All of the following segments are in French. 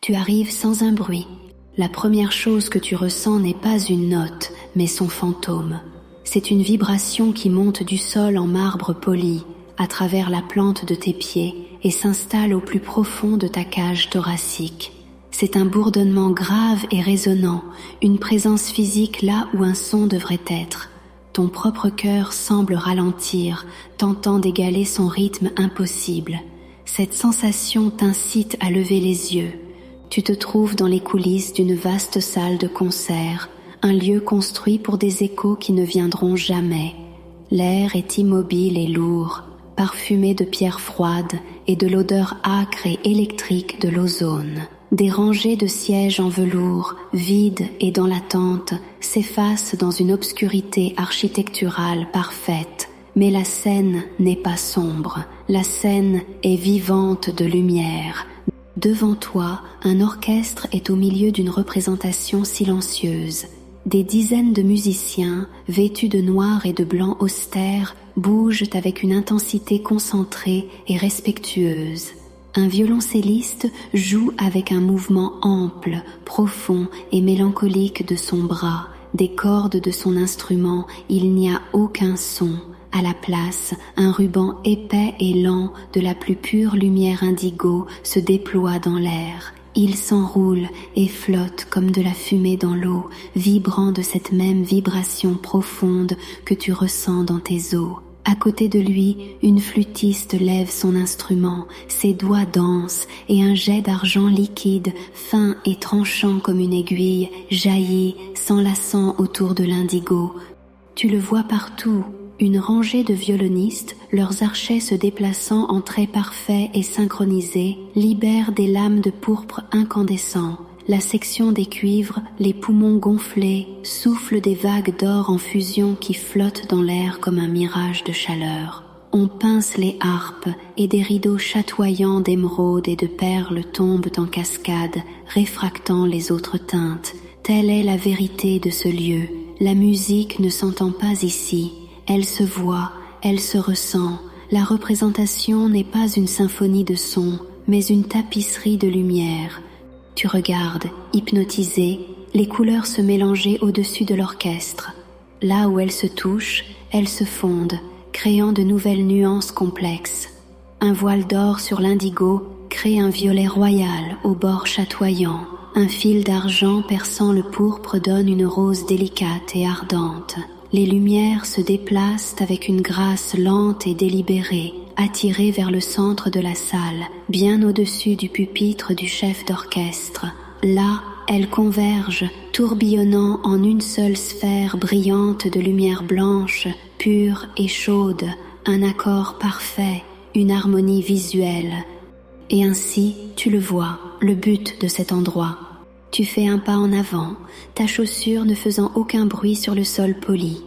Tu arrives sans un bruit. La première chose que tu ressens n'est pas une note, mais son fantôme. C'est une vibration qui monte du sol en marbre poli, à travers la plante de tes pieds et s'installe au plus profond de ta cage thoracique. C'est un bourdonnement grave et résonnant, une présence physique là où un son devrait être. Ton propre cœur semble ralentir, tentant d'égaler son rythme impossible. Cette sensation t'incite à lever les yeux. Tu te trouves dans les coulisses d'une vaste salle de concert, un lieu construit pour des échos qui ne viendront jamais. L'air est immobile et lourd, parfumé de pierres froides et de l'odeur âcre et électrique de l'ozone. Des rangées de sièges en velours, vides et dans l'attente, s'effacent dans une obscurité architecturale parfaite. Mais la scène n'est pas sombre, la scène est vivante de lumière. Devant toi, un orchestre est au milieu d'une représentation silencieuse. Des dizaines de musiciens, vêtus de noir et de blanc austère, bougent avec une intensité concentrée et respectueuse. Un violoncelliste joue avec un mouvement ample, profond et mélancolique de son bras. Des cordes de son instrument, il n'y a aucun son. À la place, un ruban épais et lent de la plus pure lumière indigo se déploie dans l'air. Il s'enroule et flotte comme de la fumée dans l'eau, vibrant de cette même vibration profonde que tu ressens dans tes os. À côté de lui, une flûtiste lève son instrument, ses doigts dansent et un jet d'argent liquide, fin et tranchant comme une aiguille, jaillit, s'enlaçant autour de l'indigo. Tu le vois partout, une rangée de violonistes, leurs archets se déplaçant en traits parfaits et synchronisés, libèrent des lames de pourpre incandescent. La section des cuivres, les poumons gonflés, soufflent des vagues d'or en fusion qui flottent dans l'air comme un mirage de chaleur. On pince les harpes et des rideaux chatoyants d'émeraude et de perles tombent en cascade, réfractant les autres teintes. Telle est la vérité de ce lieu. La musique ne s'entend pas ici. Elle se voit, elle se ressent. La représentation n'est pas une symphonie de sons, mais une tapisserie de lumière. Tu regardes, hypnotisé, les couleurs se mélanger au-dessus de l'orchestre. Là où elles se touchent, elles se fondent, créant de nouvelles nuances complexes. Un voile d'or sur l'indigo crée un violet royal aux bords chatoyants. Un fil d'argent perçant le pourpre donne une rose délicate et ardente. Les lumières se déplacent avec une grâce lente et délibérée, attirées vers le centre de la salle, bien au-dessus du pupitre du chef d'orchestre. Là, elles convergent, tourbillonnant en une seule sphère brillante de lumière blanche, pure et chaude, un accord parfait, une harmonie visuelle. Et ainsi, tu le vois, le but de cet endroit. Tu fais un pas en avant, ta chaussure ne faisant aucun bruit sur le sol poli.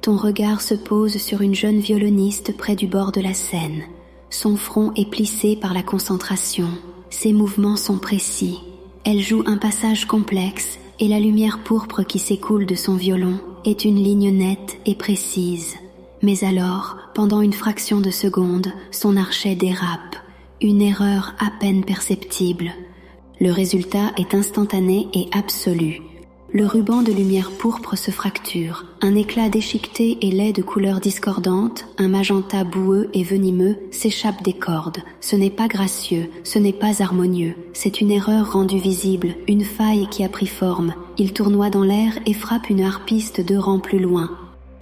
Ton regard se pose sur une jeune violoniste près du bord de la scène. Son front est plissé par la concentration. Ses mouvements sont précis. Elle joue un passage complexe et la lumière pourpre qui s'écoule de son violon est une ligne nette et précise. Mais alors, pendant une fraction de seconde, son archet dérape. Une erreur à peine perceptible. Le résultat est instantané et absolu. Le ruban de lumière pourpre se fracture. Un éclat déchiqueté et laid de couleurs discordantes, un magenta boueux et venimeux, s'échappe des cordes. Ce n'est pas gracieux, ce n'est pas harmonieux. C'est une erreur rendue visible, une faille qui a pris forme. Il tournoie dans l'air et frappe une harpiste 2 rangs plus loin.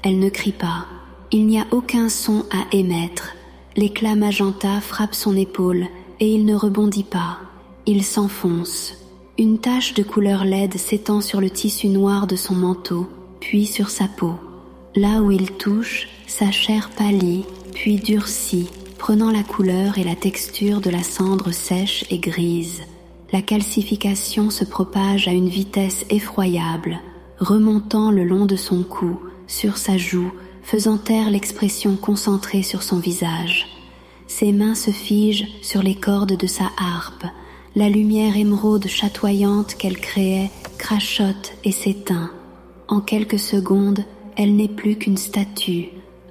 Elle ne crie pas. Il n'y a aucun son à émettre. L'éclat magenta frappe son épaule et il ne rebondit pas. Il s'enfonce. Une tache de couleur laide s'étend sur le tissu noir de son manteau, puis sur sa peau. Là où il touche, sa chair pâlit, puis durcit, prenant la couleur et la texture de la cendre sèche et grise. La calcification se propage à une vitesse effroyable, remontant le long de son cou, sur sa joue, faisant taire l'expression concentrée sur son visage. Ses mains se figent sur les cordes de sa harpe. La lumière émeraude chatoyante qu'elle créait crachote et s'éteint. En quelques secondes, elle n'est plus qu'une statue,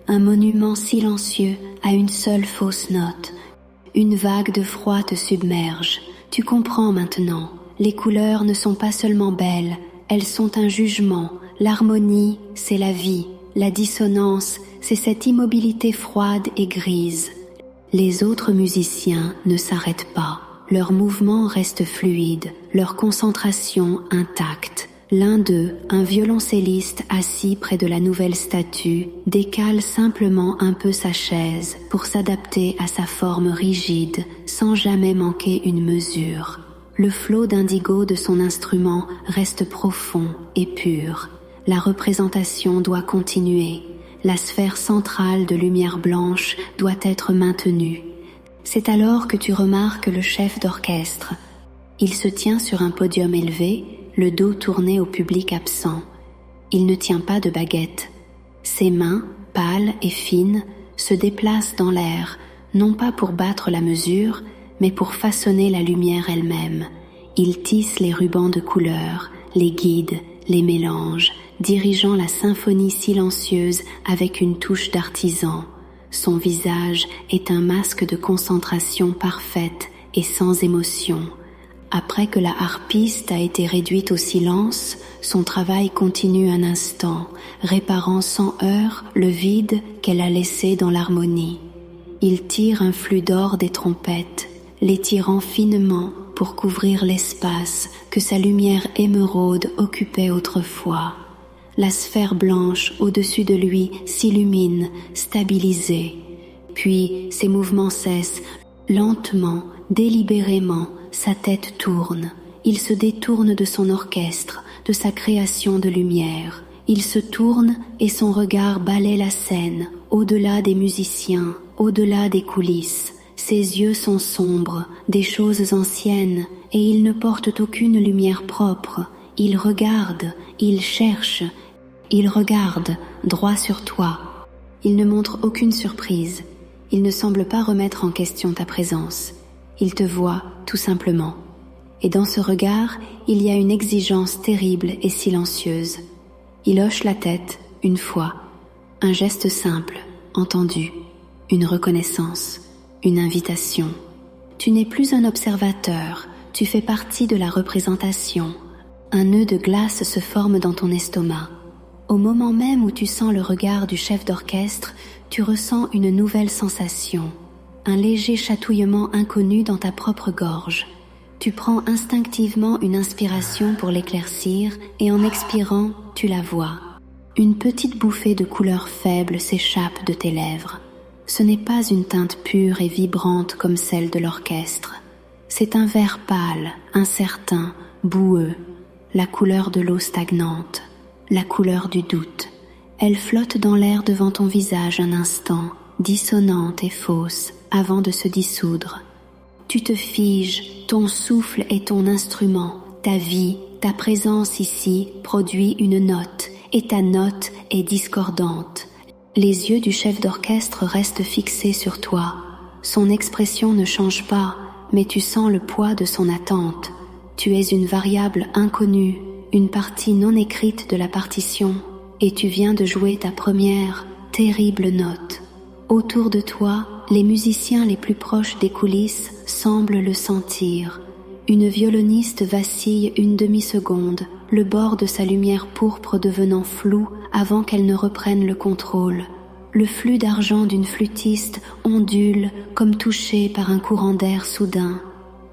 un monument silencieux à une seule fausse note. Une vague de froid te submerge. Tu comprends maintenant. Les couleurs ne sont pas seulement belles, elles sont un jugement. L'harmonie, c'est la vie. La dissonance, c'est cette immobilité froide et grise. Les autres musiciens ne s'arrêtent pas. Leurs mouvements restent fluides, leur concentration intacte. L'un d'eux, un violoncelliste assis près de la nouvelle statue, décale simplement un peu sa chaise pour s'adapter à sa forme rigide, sans jamais manquer une mesure. Le flot d'indigo de son instrument reste profond et pur. La représentation doit continuer. La sphère centrale de lumière blanche doit être maintenue. C'est alors que tu remarques le chef d'orchestre. Il se tient sur un podium élevé, le dos tourné au public absent. Il ne tient pas de baguette. Ses mains, pâles et fines, se déplacent dans l'air, non pas pour battre la mesure, mais pour façonner la lumière elle-même. Il tisse les rubans de couleurs, les guide, les mélange, dirigeant la symphonie silencieuse avec une touche d'artisan. Son visage est un masque de concentration parfaite et sans émotion. Après que la harpiste a été réduite au silence, son travail continue un instant, réparant sans heurts le vide qu'elle a laissé dans l'harmonie. Il tire un flux d'or des trompettes, les tirant finement pour couvrir l'espace que sa lumière émeraude occupait autrefois. La sphère blanche au-dessus de lui s'illumine, stabilisée. Puis ses mouvements cessent, lentement, délibérément, sa tête tourne. Il se détourne de son orchestre, de sa création de lumière. Il se tourne et son regard balaie la scène, au-delà des musiciens, au-delà des coulisses. Ses yeux sont sombres, des choses anciennes, et ils ne portent aucune lumière propre. Il regarde, il cherche, il regarde, droit sur toi. Il ne montre aucune surprise. Il ne semble pas remettre en question ta présence. Il te voit, tout simplement. Et dans ce regard, il y a une exigence terrible et silencieuse. Il hoche la tête, une fois. Un geste simple, entendu. Une reconnaissance, une invitation. Tu n'es plus un observateur, tu fais partie de la représentation. Un nœud de glace se forme dans ton estomac. Au moment même où tu sens le regard du chef d'orchestre, tu ressens une nouvelle sensation. Un léger chatouillement inconnu dans ta propre gorge. Tu prends instinctivement une inspiration pour l'éclaircir et en expirant, tu la vois. Une petite bouffée de couleur faible s'échappe de tes lèvres. Ce n'est pas une teinte pure et vibrante comme celle de l'orchestre. C'est un vert pâle, incertain, boueux, la couleur de l'eau stagnante, la couleur du doute. Elle flotte dans l'air devant ton visage un instant, dissonante et fausse, avant de se dissoudre. Tu te figes, ton souffle est ton instrument, ta vie, ta présence ici produit une note, et ta note est discordante. Les yeux du chef d'orchestre restent fixés sur toi. Son expression ne change pas, mais tu sens le poids de son attente. Tu es une variable inconnue, une partie non écrite de la partition, et tu viens de jouer ta première, terrible note. Autour de toi, les musiciens les plus proches des coulisses semblent le sentir. Une violoniste vacille une demi-seconde, le bord de sa lumière pourpre devenant flou avant qu'elle ne reprenne le contrôle. Le flux d'argent d'une flûtiste ondule comme touché par un courant d'air soudain.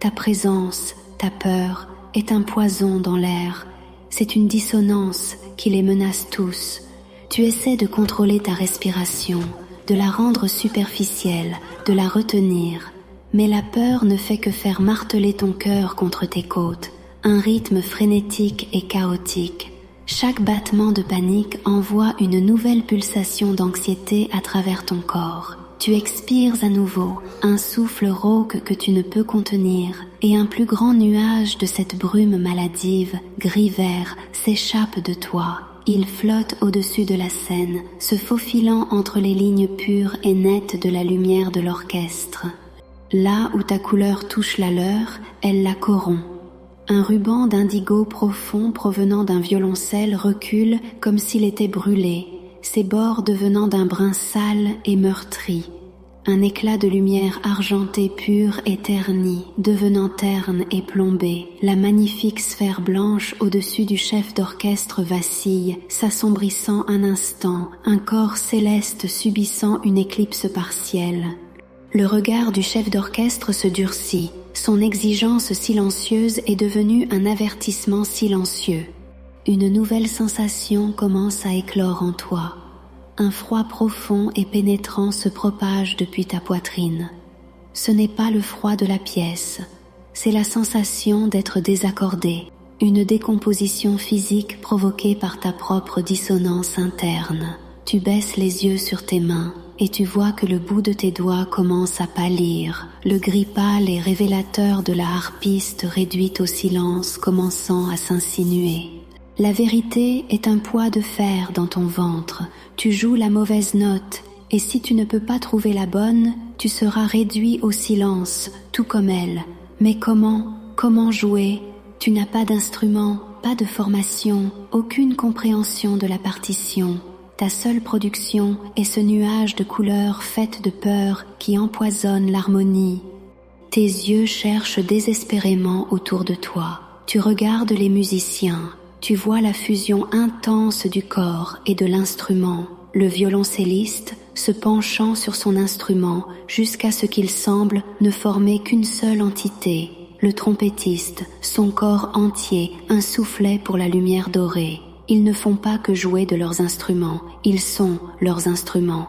Ta présence, ta peur, est un poison dans l'air. C'est une dissonance qui les menace tous. Tu essaies de contrôler ta respiration, de la rendre superficielle, de la retenir. Mais la peur ne fait que faire marteler ton cœur contre tes côtes. Un rythme frénétique et chaotique. Chaque battement de panique envoie une nouvelle pulsation d'anxiété à travers ton corps. Tu expires à nouveau, un souffle rauque que tu ne peux contenir, et un plus grand nuage de cette brume maladive, gris-vert, s'échappe de toi. Il flotte au-dessus de la scène, se faufilant entre les lignes pures et nettes de la lumière de l'orchestre. Là où ta couleur touche la leur, elle la corrompt. Un ruban d'indigo profond provenant d'un violoncelle recule comme s'il était brûlé, ses bords devenant d'un brun sale et meurtri. Un éclat de lumière argentée pure et ternie, devenant terne et plombée. La magnifique sphère blanche au-dessus du chef d'orchestre vacille, s'assombrissant un instant, un corps céleste subissant une éclipse partielle. Le regard du chef d'orchestre se durcit, son exigence silencieuse est devenue un avertissement silencieux. Une nouvelle sensation commence à éclore en toi. Un froid profond et pénétrant se propage depuis ta poitrine. Ce n'est pas le froid de la pièce, c'est la sensation d'être désaccordé, une décomposition physique provoquée par ta propre dissonance interne. Tu baisses les yeux sur tes mains et tu vois que le bout de tes doigts commence à pâlir, le gris pâle et révélateur de la harpiste réduite au silence commençant à s'insinuer. La vérité est un poids de fer dans ton ventre. Tu joues la mauvaise note, et si tu ne peux pas trouver la bonne, tu seras réduit au silence, tout comme elle. Mais comment jouer? Tu n'as pas d'instrument, pas de formation, aucune compréhension de la partition. Ta seule production est ce nuage de couleurs faites de peur qui empoisonne l'harmonie. Tes yeux cherchent désespérément autour de toi. Tu regardes les musiciens. Tu vois la fusion intense du corps et de l'instrument, le violoncelliste se penchant sur son instrument jusqu'à ce qu'il semble ne former qu'une seule entité, le trompettiste, son corps entier, un soufflet pour la lumière dorée. Ils ne font pas que jouer de leurs instruments, ils sont leurs instruments.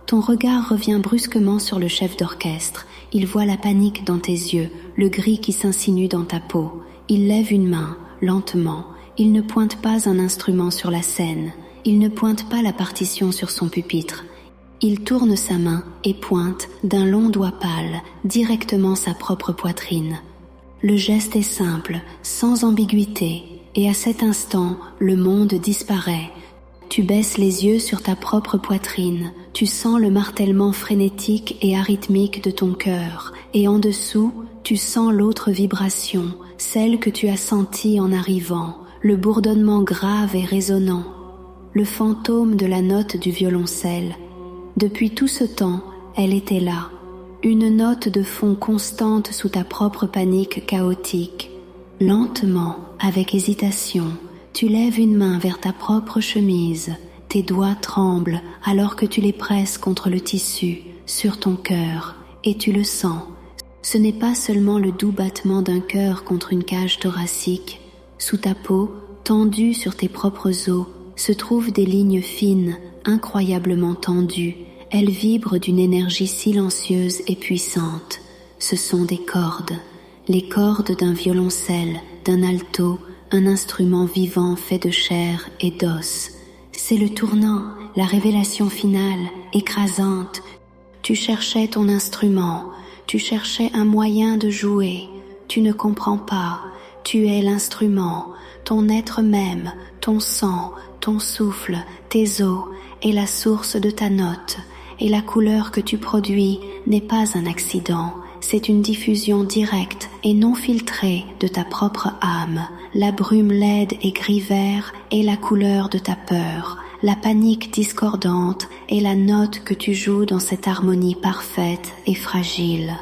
Ton regard revient brusquement sur le chef d'orchestre, il voit la panique dans tes yeux, le gris qui s'insinue dans ta peau. Il lève une main, lentement. Il ne pointe pas un instrument sur la scène, il ne pointe pas la partition sur son pupitre. Il tourne sa main et pointe d'un long doigt pâle directement sa propre poitrine. Le geste est simple, sans ambiguïté, et à cet instant, le monde disparaît. Tu baisses les yeux sur ta propre poitrine, tu sens le martèlement frénétique et arythmique de ton cœur, et en dessous, tu sens l'autre vibration, celle que tu as sentie en arrivant. Le bourdonnement grave et résonnant, le fantôme de la note du violoncelle. Depuis tout ce temps, elle était là, une note de fond constante sous ta propre panique chaotique. Lentement, avec hésitation, tu lèves une main vers ta propre chemise, tes doigts tremblent alors que tu les presses contre le tissu, sur ton cœur, et tu le sens. Ce n'est pas seulement le doux battement d'un cœur contre une cage thoracique. Sous ta peau, tendue sur tes propres os, se trouvent des lignes fines, incroyablement tendues. Elles vibrent d'une énergie silencieuse et puissante. Ce sont des cordes, les cordes d'un violoncelle, d'un alto, un instrument vivant fait de chair et d'os. C'est le tournant, la révélation finale, écrasante. Tu cherchais ton instrument, tu cherchais un moyen de jouer. Tu ne comprends pas. Tu es l'instrument, ton être même, ton sang, ton souffle, tes os est la source de ta note, et la couleur que tu produis n'est pas un accident, c'est une diffusion directe et non filtrée de ta propre âme. La brume laide et gris-vert est la couleur de ta peur, la panique discordante est la note que tu joues dans cette harmonie parfaite et fragile.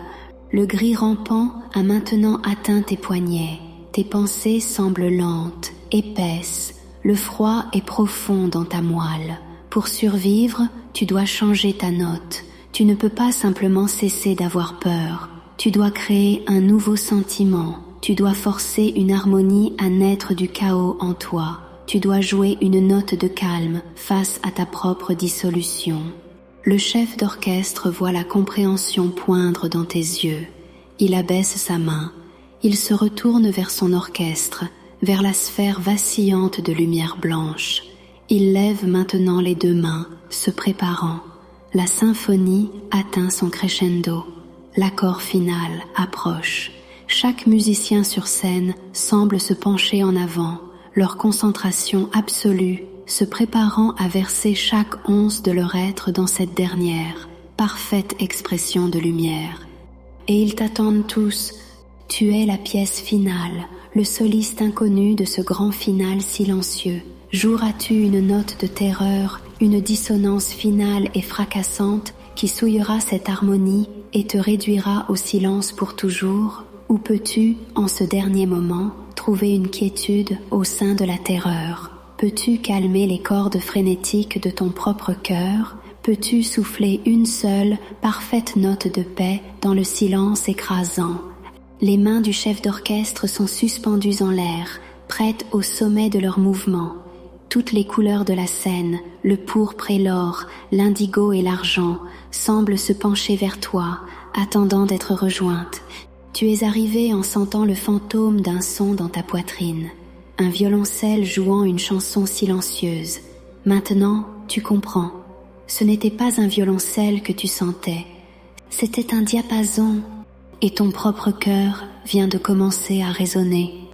Le gris rampant a maintenant atteint tes poignets. Tes pensées semblent lentes, épaisses, le froid est profond dans ta moelle. Pour survivre, tu dois changer ta note. Tu ne peux pas simplement cesser d'avoir peur. Tu dois créer un nouveau sentiment. Tu dois forcer une harmonie à naître du chaos en toi. Tu dois jouer une note de calme face à ta propre dissolution. Le chef d'orchestre voit la compréhension poindre dans tes yeux. Il abaisse sa main. Il se retourne vers son orchestre, vers la sphère vacillante de lumière blanche. Il lève maintenant les deux mains, se préparant. La symphonie atteint son crescendo. L'accord final approche. Chaque musicien sur scène semble se pencher en avant, leur concentration absolue, se préparant à verser chaque once de leur être dans cette dernière, parfaite expression de lumière. Et ils t'attendent tous. Tu es la pièce finale, le soliste inconnu de ce grand final silencieux. Joueras-tu une note de terreur, une dissonance finale et fracassante qui souillera cette harmonie et te réduira au silence pour toujours, ou peux-tu, en ce dernier moment, trouver une quiétude au sein de la terreur? Peux-tu calmer les cordes frénétiques de ton propre cœur? Peux-tu souffler une seule, parfaite note de paix dans le silence écrasant? Les mains du chef d'orchestre sont suspendues en l'air, prêtes au sommet de leur mouvement. Toutes les couleurs de la scène, le pourpre et l'or, l'indigo et l'argent, semblent se pencher vers toi, attendant d'être rejointes. Tu es arrivé en sentant le fantôme d'un son dans ta poitrine, un violoncelle jouant une chanson silencieuse. Maintenant, tu comprends. Ce n'était pas un violoncelle que tu sentais, c'était un diapason, et ton propre cœur vient de commencer à résonner.